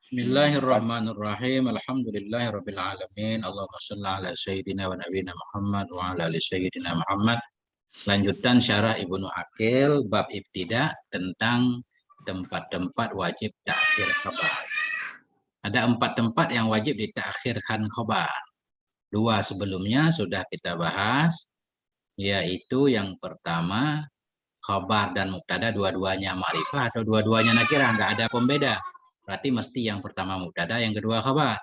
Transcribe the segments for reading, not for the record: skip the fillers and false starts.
Bismillahirrahmanirrahim. Alhamdulillahirabbil alamin. Allahumma shalli ala sayyidina wa nabiyina Muhammad wa ala ali sayyidina Muhammad. Lanjutan syarah Ibnu Aqil bab ibtida tentang tempat-tempat wajib takhir khabar. Ada 4 tempat yang wajib ditakhirkan khabar. 2 sebelumnya sudah kita bahas, yaitu yang pertama khabar dan mubtada dua-duanya ma'rifah atau dua-duanya nakirah, nggak ada pembeda. Berarti mesti yang pertama mubtada, yang kedua khabar.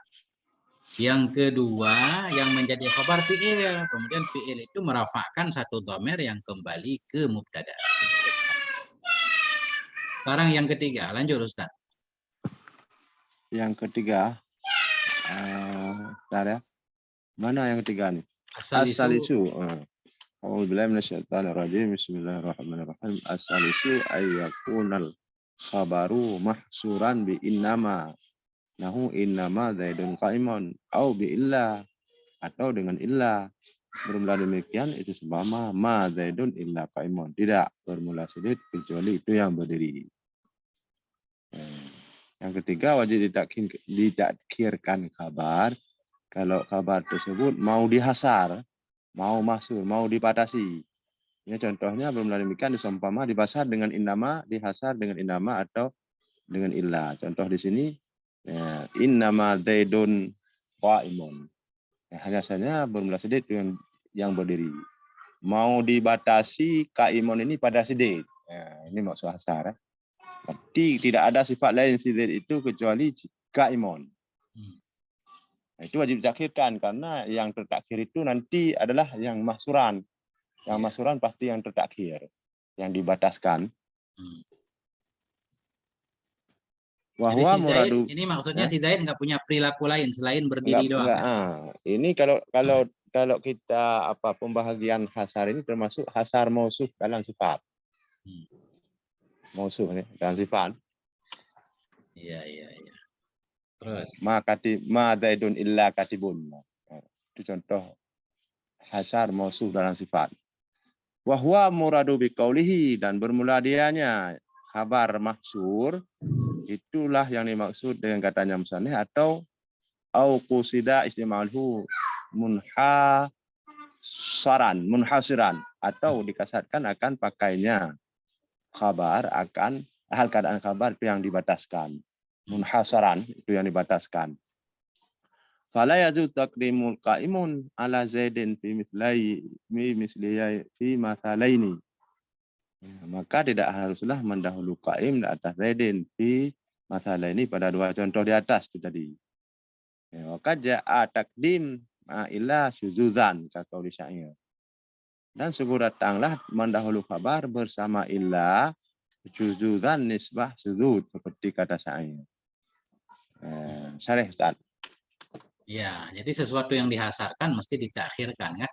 Yang kedua yang menjadi khabar fi'il. Kemudian fi'il itu merafakkan satu dhamir yang kembali ke mubtada. Sekarang yang ketiga, lanjut Ustaz. Yang ketiga, ya. Mana yang ketiga nih? As-salisu. A'udzubillahi minasyaitonirrajim. Bismillahirrahmanirrahim. As-salisu ayyakunal khabaru mahsuran bi innama. Nahu innama zaidun qaimun au bi illa, atau dengan illa. Bermula demikian itu sebama ma zaidun illa qaimun. Tidak bermula sedikit kecuali itu yang berdiri. Yang ketiga wajib ditakhirkan kabar kalau kabar tersebut mau dihasar, mau masur, mau dibatasi. Ini contohnya bermula demikian diseumpama dibasar dengan innama, dihasar dengan innama atau dengan illa. Contoh di sini innama zaidun qaimun. Hanya saja bermula sedikit yang berdiri. Mau dibatasi kaimun ini pada sedikit. Ini maksud hasar. Berarti tidak ada sifat lain si zaid itu kecuali kaimun. Itu wajib ditakhirkan karena yang tertakhir itu nanti adalah yang mahsuran. Yang mahsuran pasti yang tertakhir, yang dibataskan. Wahwa muradu. Ini maksudnya si Zaid nggak punya perilaku lain selain berdiri doang. Ini kalau kita pembahagian hasar ini termasuk hasar mausuf dalam sifat. Mausuf dalam sifat. Iya. Terus. Ma zaidun illa katibun. Itu contoh hasar mausuf dalam sifat. Wahwa muradu biqaulihi, dan bermula dianya kabar mahsur, itulah yang dimaksud dengan katanya musannif, atau au qusida istima'alhu munhasiran, atau dikasatkan akan pakainya kabar akan hal keadaan kabar itu yang dibataskan. Munhasaran itu yang dibataskan. Fala yajuz taqdimul qaimun ala zaidin fi mislihi fi mathalaini. Maka tidak haruslah mendahului qaim di atas zaidin fi mathalaini pada 2 contoh di atas itu tadi. Maka ja'a taqdim illa syuzuzan kata uli syair. Dan sungguh datanglah mendahului khabar bersama illa syuzuzan nisbah syuzuz seperti kata syair. Syarih Ustaz. Ya, jadi sesuatu yang dihasarkan mesti ditakhirkan kan?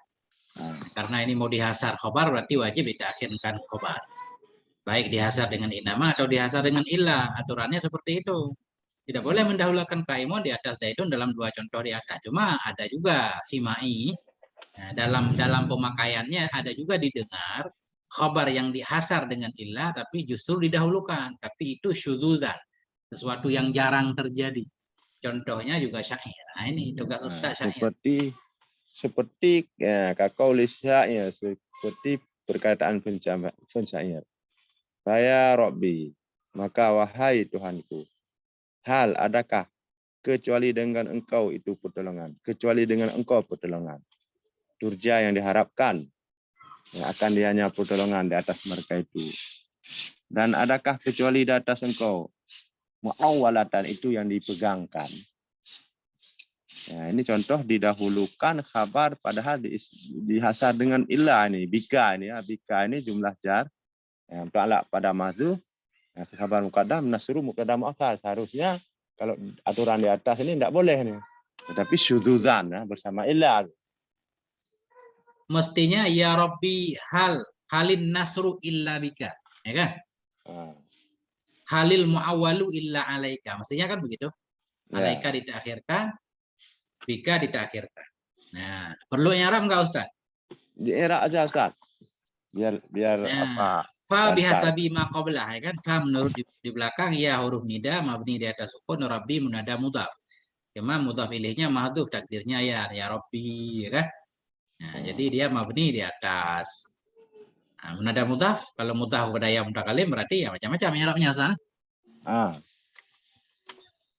Karena ini mau dihasar khobar berarti wajib ditakhirkan khobar. Baik dihasar dengan inama atau dihasar dengan illa, aturannya seperti itu. Tidak boleh mendahulukan kaimun di atas zaidun dalam 2 contoh di atas. Cuma ada juga simai dalam pemakaiannya ada juga didengar khobar yang dihasar dengan illa tapi justru didahulukan. Tapi itu syuzuzan, sesuatu yang jarang terjadi. Contohnya juga syair. Nah ini tugas Ustaz syair. Seperti kakau syair, seperti perkataan pensyair. Saya Rabbi, maka wahai Tuhanku, hal adakah kecuali dengan engkau itu pertolongan, kecuali dengan engkau pertolongan. Turja yang diharapkan yang akan dianya pertolongan di atas mereka itu. Dan adakah kecuali di atas engkau mu'awwalatan itu yang dipegangkan. Ini contoh didahulukan kabar padahal dihasar dengan illa ini, bika ini ya, bika ini jumlah jar yang ta'alaq pada mahdzuf. Kabar muqaddam nasru muqaddam muakhar. Seharusnya kalau aturan di atas ini tidak boleh nih. Tetapi syudzuzan bersama illa. Mestinya ya Rabbi halin nasru illa bika, ya kan? Halil mu'awwalu illa alaika. Mestinya kan begitu. Alaika ditakhirkan, bika ditakhirkan. Nah, perlu i'rab enggak Ustaz? Di i'rab aja Ustaz. Biar Fa Lantai. bihasabi ma qablah, ya kan? Fa menurut di belakang ya huruf nida mabni di atas sukun, Rabbi munada mudhaf. Cuma mudhaf ilaihnya mahdhuf, takdirnya ya Rabbi, ya kan? Nah, jadi dia mabni di atas. Nah, munada mudhaf, kalau mudhaf kepada ya mutakalim berarti ya macam-macam i'rabnya Ustaz. Ah,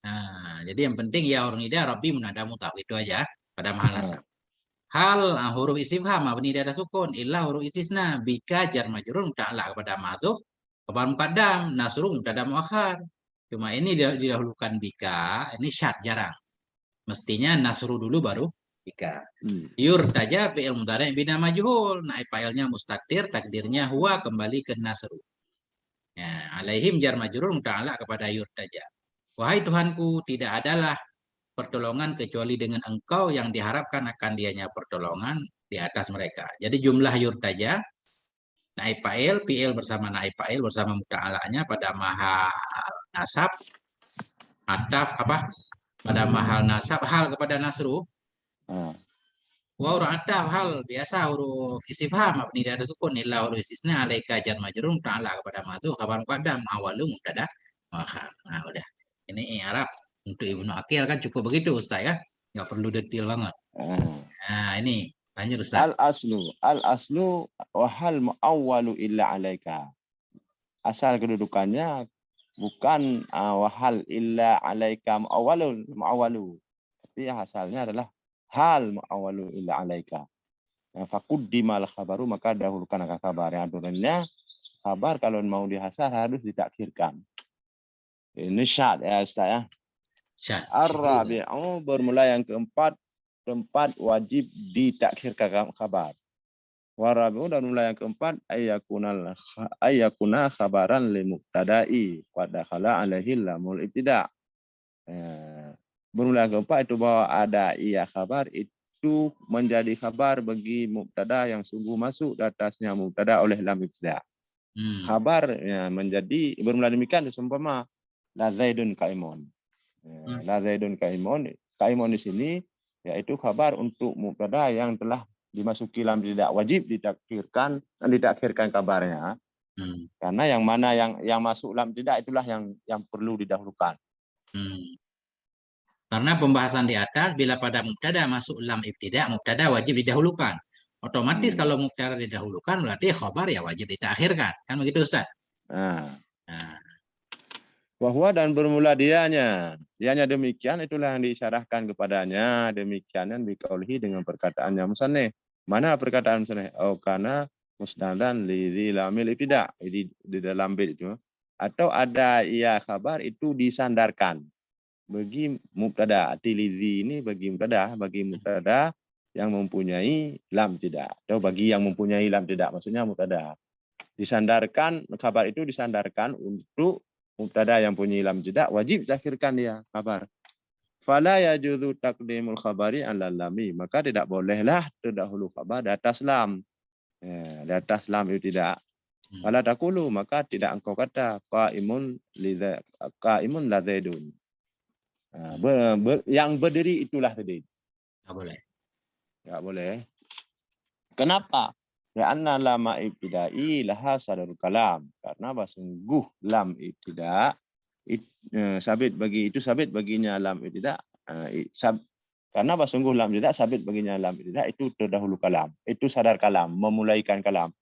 Nah, jadi yang penting ya huruf nida Rabbi munada mudhaf itu aja pada mahal ah, nasab. Hal huruf istifham mabni di atas sukun, illa huruf istisna bika jar majrur muta'allaq kepada mahdhuf, khabar muqaddam, nasru mubtada muakhar. Cuma ini didahulukan bika, ini syad jarang. Mestinya nasru dulu baru bika. hmm. Yurtaja fi'il mudhari' bina majhul, naib fa'ilnya mustatir, takdirnya huwa kembali ke nasru. Ya, alaihim jar majrur muta'allaq kepada yurtaja. Wahai Tuhanku, tidak adalah pertolongan kecuali dengan engkau yang diharapkan akan dianya pertolongan di atas mereka. Jadi jumlah yurtaja, naib fa'il, fi'il bersama naib fa'il bersama muta'alanya pada mahal nasab, ataf apa? Pada mahal nasab, hal kepada nasru. Ah. Wa huruf ataf hal biasa huruf istifham mabni ada sukun illa huruf istisna alaika jar majrur muta'allaq kepada madhu khabar muqaddam awalu mubtada muakhar. Nah, udah. Ini i'rab untuk Ibnu Aqil kan cukup begitu Ustaz ya. Enggak perlu detail banget. Ah. Nah, ini lanjut Ustaz. Al-aslu wa hal mu'awwalu illa alaika. Asal kedudukannya bukan wahal illa alaika mu'awwalu. Tapi asalnya adalah hal mu'awwalu illa alaika. Faquddimal khabaru, maka dahulukan akan kabar. Yang aturannya kabar kalau mau dihasar harus ditakhirkan. Ini syad ya Ustaz ya. Syad. Ar-rabi'u bermula yang keempat, tempat wajib ditakhirkan kabar. Warabi'u dan mulai yang keempat ayyakuna khabaran li mubtada'i wa dakhala alaihi lamul ibtida'. Bermula yang keempat itu bahwa ada iya khabar itu menjadi khabar bagi mubtada yang sungguh masuk di atasnya mubtada oleh lam ibtida'. Khabar ya, menjadi bermula demikian seumpama la zaidun qaimun. La zaidun qaimun. Qaimun di sini yaitu kabar untuk mubtada yang telah dimasuki lam tidak wajib ditakhirkan dan ditakhirkan kabarnya. Karena yang mana yang masuk lam tidak itulah yang perlu didahulukan. Karena pembahasan di atas bila pada mubtada masuk lam ibtida, mubtada wajib didahulukan. Otomatis kalau mubtada didahulukan berarti khabar ya wajib ditakhirkan. Kan begitu Ustaz? Nah. Bahwa dan bermula dianya demikian itulah yang diisyarahkan kepadanya demikian dan biqaulihi dengan perkataannya musannif. Mana perkataan musannif? Oh karena musnadan li lamil ibtida di dalam bait itu atau ada iya kabar itu disandarkan bagi mubtada. Tilizi ini bagi mubtada yang mempunyai lam tidak atau bagi yang mempunyai lam tidak maksudnya mubtada. Disandarkan kabar itu disandarkan untuk mubtada yang punya lam tidak wajib takhirkan dia kabar. Fala yajuzu taqdimul khabari ala lami, maka tidak bolehlah terdahulu khabar di atas lam. Di atas lam itu tidak. Fala taqulu, maka tidak engkau kata qaimun la zaidun. Yang berdiri itulah tadi. Enggak boleh. Enggak boleh. Kenapa? Karena lama ibtida'i laha sadarul kalam. Karena sungguh lam ibtida' sabit baginya lam ibtida' karena sungguh lam ibtida' sabit baginya lam ibtida' itu terdahulu kalam. Itu sadar kalam, memulaikan kalam.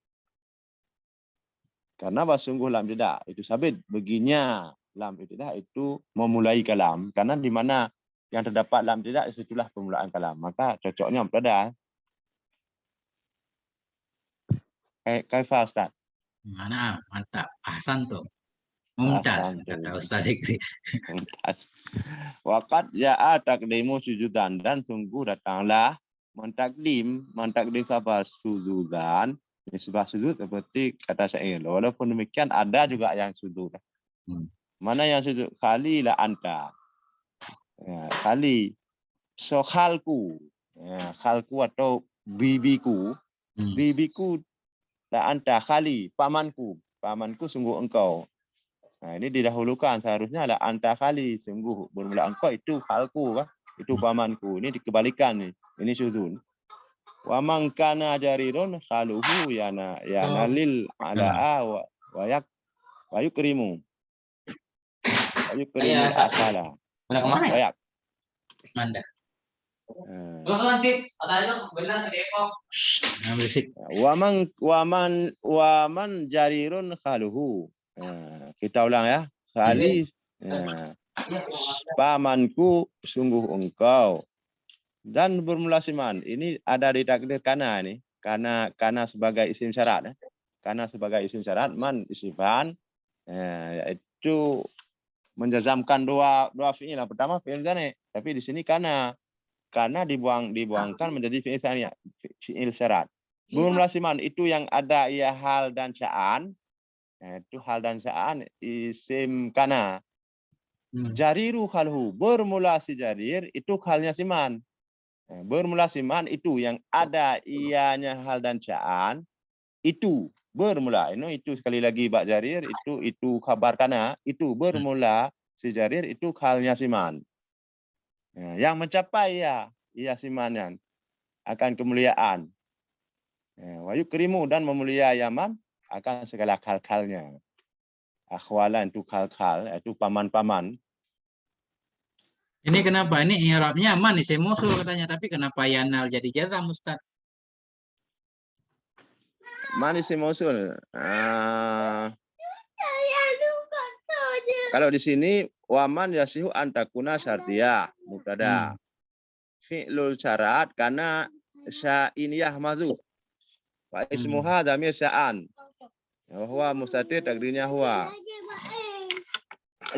Karena sungguh lam ibtida' itu sabit baginya lam ibtida' itu memulai kalam. Karena di mana yang terdapat lam ibtida' itulah pemulaan kalam. Maka cocoknya mubtada'. Kaifa Ustaz? Mana mantap. Ahsan tuh. Mumtaz kata Ustaz Fikri. Waqad ja'a taqdimu sujudan dan sungguh datanglah mentakdim kabar sujudan nisbah sujud seperti kata syair. Walaupun demikian ada juga yang sujud. Mana yang sujud? Kali la anta. Kali so khalku. Khalku atau bibiku. Bibiku la anta khali, pamanku sungguh engkau. Nah, ini didahulukan seharusnya la anta khali, sungguh bermula engkau itu khalku, itu pamanku. Ini dikembalikan nih. Ini syudzun. Wa man kana jarirun khaluhu yana lil ala'a Wayu kerimu. Wayu kerimu Ayah, asala. udah kemana ya? Wayak. Manda. Eh, Nah, berisik. Waman jarirun khaluhu. Kita ulang ya. Khali pamanku sungguh engkau. Dan bermula siman. Ini ada di takdir kana ini. Karena sebagai isim syarat. Karena sebagai isim syarat man isifan yaitu menjazamkan dua fi'il. Pertama fi'il jane, tapi di sini karena dibuangkan menjadi fi'il syarat. Bermula siman itu yang ada ia hal dan sya'an. Itu hal dan sya'an isim kana. Jariru khalhu, bermula si jarir itu halnya siman. Bermula siman itu yang ada ianya hal dan sya'an itu bermula. Itu sekali lagi bak jarir itu kabar kana itu bermula si jarir itu halnya siman. Yang mencapai ia simanan akan kemuliaan. Wayu kerimu dan memulia Yaman akan segala hal-halnya. Akhwalan itu hal-hal itu paman-paman. Ini kenapa? Ini i'rabnya man isim mausul katanya, tapi kenapa yanal jadi jazam Ustaz? Man isim mausul. Kalau di sini waman yasihu antakuna syartiyah mubtada. Fi'lul syarat karena sya'iniyah madhuf. Wa ismuha dhamir sya'an. Huwa mustatir takdirnya huwa.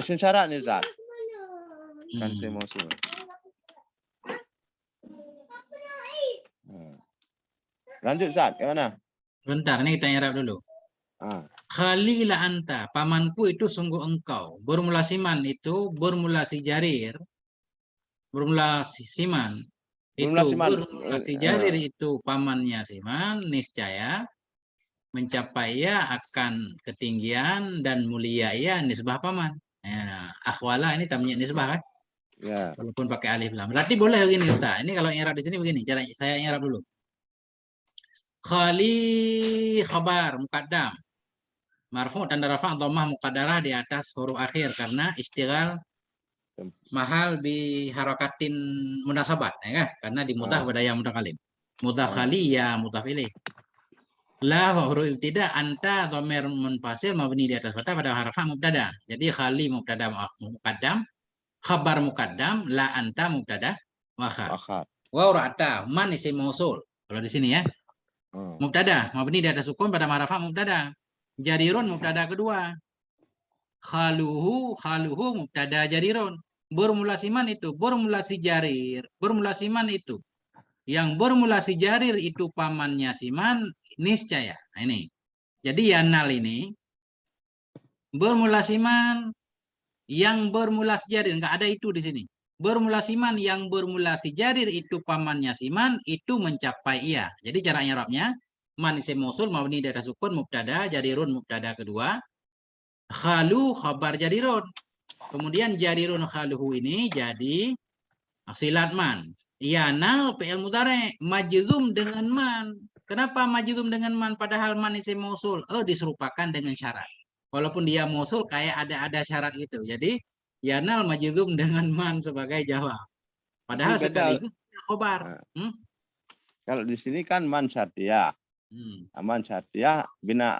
Isim syarat nih Ustaz. Kan isim mausul. Lanjut Ustaz, gimana? Bentar, ini kita i'rab dulu. Khalila anta, pamanku itu sungguh engkau. Bermula siman itu bermula si jarir. Bermula si siman. Itu bermula si jarir itu pamannya siman, niscaya mencapai ia akan ketinggian dan mulia ia nisbah paman. Akhwala ini tamyiz nisbah kan? Ya. Walaupun pakai alif lam. Berarti boleh begini Ustaz. Ini kalau i'rab di sini begini, cara saya i'rab dulu. Khali khabar muqaddam. Marfu tanda rafa' dhammah muqaddarah di atas huruf akhir karena istighal mahal bi harakatin munasabat ya kan? Karena dimudhaf pada yang mutakalim. Mudhaf khali ya mudhaf ilaih. La huruf ibtida anta dhamir munfasil mabni di atas fathah pada harfa mubtada. Jadi khali mubtada muqaddam, khabar muqaddam, la anta mubtada muakhar. Wa ra'ata man isim mausul. Kalau di sini ya. Mubtada mabni di atas sukun pada harfa mubtada. Jarirun mubtada kedua. Khaluhu mubtada jarirun. Bermula siman itu bermula si jarir. Bermula siman itu yang bermula si jarir itu pamannya siman niscaya. Nah, ini. Jadi yanal ini bermula siman yang bermula si jarir, enggak ada itu di sini. Bermula siman yang bermula si jarir itu pamannya siman itu mencapai ia. Jadi cara i'rabnya man isim mausul mabni di atas sukun mubtada jarirun mubtada kedua. Khalu khabar jarirun. Kemudian jarirun khaluhu ini jadi silat man. Yanal fi'il mudhari majzum dengan man. Kenapa majzum dengan man padahal man isim mausul? Diserupakan dengan syarat. Walaupun dia mausul kayak ada syarat itu. Jadi yanal majzum dengan man sebagai jawab. Padahal sekaligus khobar. Kalau di sini kan man syartiyah. Man syartiyah bina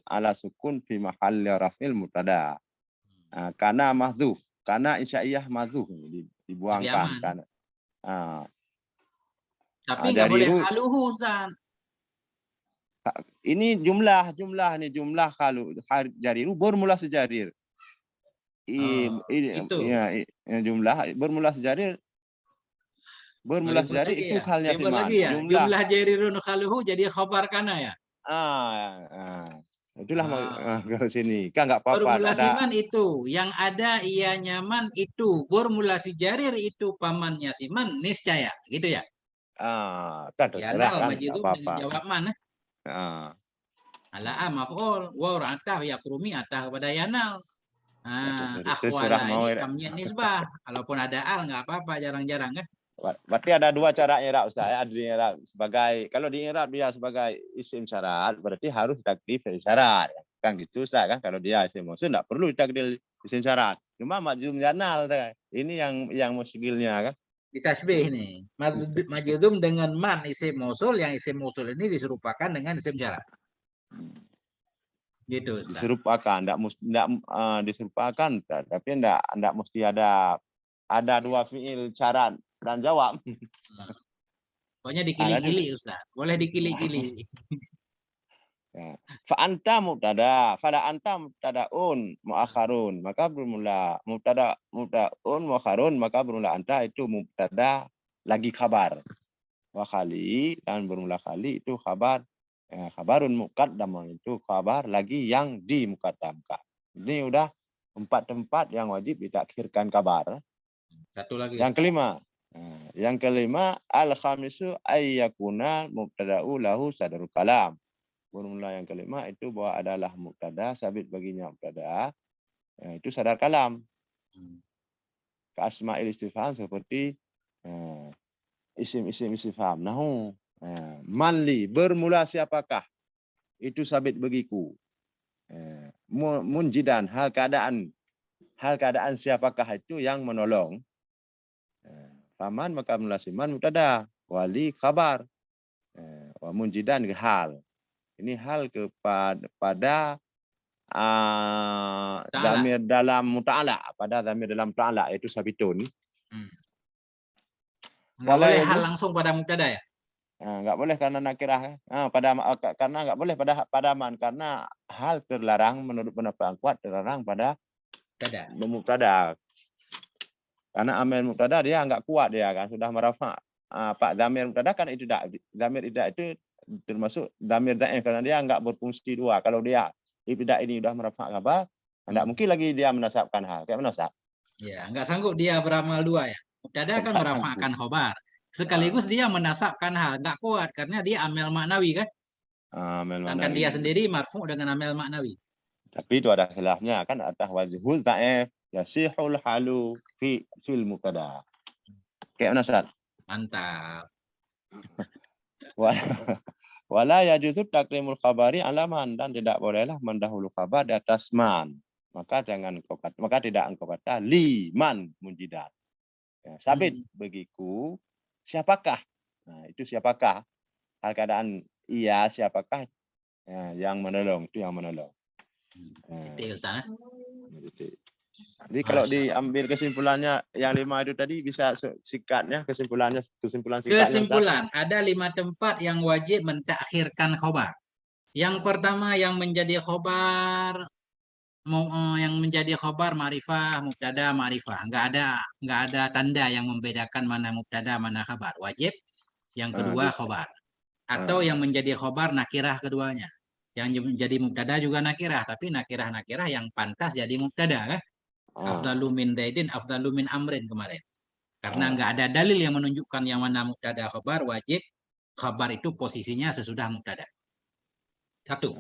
ala sukun fi mahalli raf'il mubtada. Karena mahdhuf, karena insya'iyah mahdhuf dibuangkan karena. Tapi nggak boleh khaluhu Ustaz. Ini jumlah nih jumlah khalu jariru bermula sejarir. Itu ya, jumlah bermula sejarir itu halnya siman. Jumlah jarirun khaluhu jadi khabar kana ya. Itulah kalau sini kan nggak apa-apa. Bermula siman itu yang ada ia nyaman itu bermula si jarir itu pamannya siman niscaya gitu ya. Yanal majzum dengan jawab mana? Ala maf'ul wa ra'atah yakrumi atah pada yanal. Akhwala ini tamyiz nisbah. Kalaupun ada al nggak apa-apa jarang-jarang kan. Berarti ada dua cara i'rab Ustaz. Ada di i'rab sebagai kalau di i'rab dia sebagai isim syarat berarti harus takdir fi'il syarat. kan gitu Ustaz kan. Kalau dia isim mausul enggak perlu ditakdir isim syarat. Cuma majzum janal ini yang muskilnya kan. Ditasbih nih. Majzum dengan man isim mausul, yang isim mausul ini diserupakan dengan isim syarat. Gitu Ustaz. Diserupakan, enggak diserupakan, tapi enggak mesti ada dua fiil syarat dan jawab. Pokoknya dikili-kili Ustaz. Boleh dikili-kili. Ya. Fa anta mubtada, fala anta mubtadaun muakharun, maka bermula mubtadaun muakharun, maka bermula anta itu mubtada lagi khabar. Wa khali, dan bermula khali itu khabar, khabarun muqaddam, itu khabar lagi yang dimuqaddamkan. Ini udah 4 tempat yang wajib ditakhirkan kabar. Satu lagi. Yang kelima al-khamisu ayyakuna mubtada'u lahu sadrul kalam. Formula yang kelima itu bahwa adalah mubtada sabit baginya mubtada itu sadar kalam. Ka asma'il istifham seperti isim-isim istifham. Nahu manli, bermula siapakah? Itu sabit bagiku. Munjidan, hal keadaan siapakah itu yang menolong. Faman maka mulasiman mubtada, wali khabar. Wa munjidan hal. Ini hal kepada dhamir dalam muta'ala, pada dhamir dalam ta'ala yaitu sabitun. Enggak boleh hal langsung pada mubtada ya? Enggak boleh karena nakirah. Karena enggak boleh pada man, karena hal terlarang menurut pendapat kuat, terlarang pada mubtada. Karena amil mubtada dia enggak kuat, dia kan sudah merafa. Pak dhamir mubtada kan itu dhamir itu termasuk dhamir dhaif karena dia enggak berfungsi dua. Kalau dia ibtidak ini sudah merafa khabar, enggak mungkin lagi dia menasabkan hal. Kayak mana Ustaz? Ya, enggak sanggup dia beramal dua ya. Mubtada kan merafa'kan khabar. Sekaligus dia menasabkan hal, enggak kuat karena dia amil maknawi kan? Sedangkan dia sendiri marfu dengan amil maknawi. Tapi itu ada khilafnya kan, atas wajhul dhaif yasihul halu fil mubtada. Kayak mana Ustaz? Mantap. Wala yajuzu takrimul khabari ala man, dan tidak bolehlah mendahulu khabar di atas man. Maka tidak engkau kata liman munjidan. Ya, sabit bagiku siapakah? Nah, itu siapakah? Hal keadaan iya siapakah yang menolong, itu yang menolong. Itu Ustaz. Jadi kalau diambil kesimpulannya yang 5 itu tadi, bisa singkatnya kesimpulan singkatnya. Kesimpulan, ada 5 tempat yang wajib mentakhirkan khobar. Yang pertama yang menjadi khobar ma'rifah, mubtada, ma'rifah. Enggak ada tanda yang membedakan mana mubtada, mana khabar. Wajib. Yang kedua khobar. Atau yang menjadi khobar nakirah keduanya. Yang menjadi mubtada juga nakirah, tapi nakirah yang pantas jadi mubtada kan? Afdalu min zaidin, afdalu min amrin kemarin. Karena enggak ada dalil yang menunjukkan yang mana mubtada khabar, wajib khabar itu posisinya sesudah mubtada. Satu.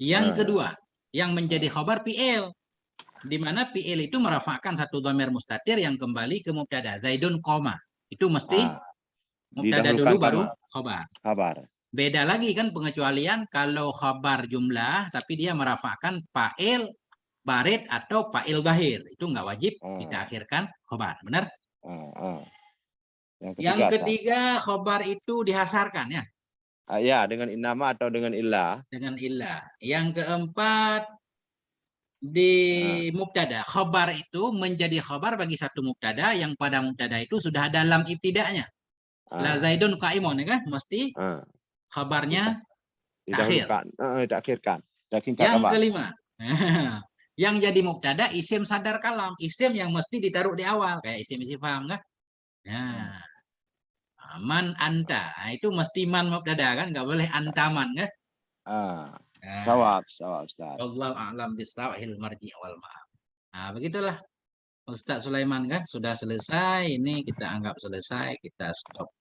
Yang kedua, yang menjadi khabar fi'il. Di mana fi'il itu merafa'kan satu dhamir mustatir yang kembali ke mubtada. Zaidun qoma. Itu mesti mubtada dulu baru khabar. Beda lagi kan pengecualian kalau khabar jumlah tapi dia merafa'kan fa'il barid atau fa'il zahir. Itu enggak wajib ditakhirkan khabar. Benar? Yang ketiga, khabar itu dihasarkan ya. Ya, dengan innama atau dengan illah. Dengan illah. Yang keempat, di mubtada. Khabar itu menjadi khabar bagi satu mubtada yang pada mubtada itu sudah dalam ibtida'nya. La zaidun qa'imun ya kan? Mesti khabarnya takhirkan. Yang kelima, yang jadi mubtada isim sadar kalam, isim yang mesti ditaruh di awal kayak isim istifham kan? Nah, man anta, nah, itu mesti man mubtada kan, nggak boleh antaman kan? Sawab Ustaz. Wallahu a'lam bishawab marji' wal ma'ab. Nah, begitulah Ustaz Sulaiman kan sudah selesai. Ini kita anggap selesai, kita stop.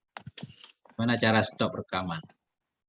Mana cara stop rekaman?